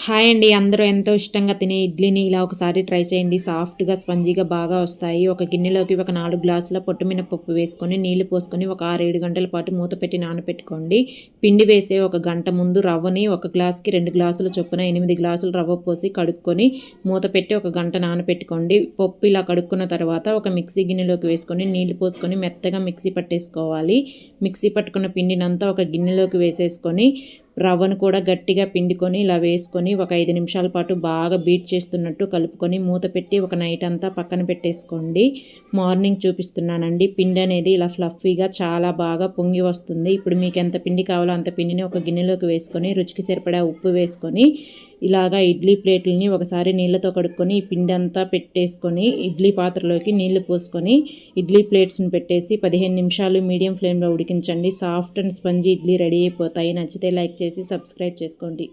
Hi అండి. అందరూ ఎంతో ఇష్టంగా తినే ఇడ్లీని ఇలా ఒకసారి ట్రై చేయండి. సాఫ్ట్‌గా, స్పంజీగా బాగా వస్తాయి. ఒక గిన్నెలోకి ఒక 4 గ్లాసుల పొట్టు మినపప్పు వేసుకొని, నీళ్లు పోసుకొని ఒక 6, 7 గంటల పాటు మూత పెట్టి నానపెట్టుకోండి. పిండి వేసే ఒక గంట ముందు రవ్వని ఒక గ్లాస్‌కి 2 గ్లాసుల చొప్పున 8 గ్లాసులు రవ్వ పోసి కడుక్కొని మూత పెట్టి ఒక గంట నానపెట్టుకోండి. పప్పు ఇలా కడుక్కున్న తర్వాత ఒక మిక్సీ గిన్నెలోకి వేసుకొని నీళ్లు పోసుకొని మెత్తగా మిక్సీ పట్టేసుకోవాలి. మిక్సీ పట్టుకున్న పిండినంతా ఒక గిన్నెలోకి వేసేసుకొని రవ్వను కూడా గట్టిగా పిండుకొని ఇలా వేసుకొని ఒక 5 నిమిషాల పాటు బాగా బీట్ చేస్తున్నట్టు కలుపుకొని మూత పెట్టి ఒక నైట్ అంతా పక్కన పెట్టేసుకోండి. మార్నింగ్ చూపిస్తున్నానండి. పిండి అనేది ఇలా ఫ్లఫీగా చాలా బాగా పొంగి వస్తుంది. ఇప్పుడు మీకు ఎంత పిండి కావాలో అంత పిండిని ఒక గిన్నెలోకి వేసుకొని రుచికి సరిపడా ఉప్పు వేసుకొని ఇలాగా ఇడ్లీ ప్లేట్లని ఒకసారి నీళ్ళతో కడుక్కొని ఈ పిండి అంతా పెట్టేసుకొని ఇడ్లీ పాత్రలోకి నీళ్లు పోసుకొని ఇడ్లీ ప్లేట్స్ని పెట్టేసి 15 నిమిషాలు మీడియం ఫ్లేమ్లో ఉడికించండి. Soft and spongy idli ready అయిపోతాయి. నచ్చితే లైక్ చేసి సబ్స్క్రైబ్ చేసుకోండి.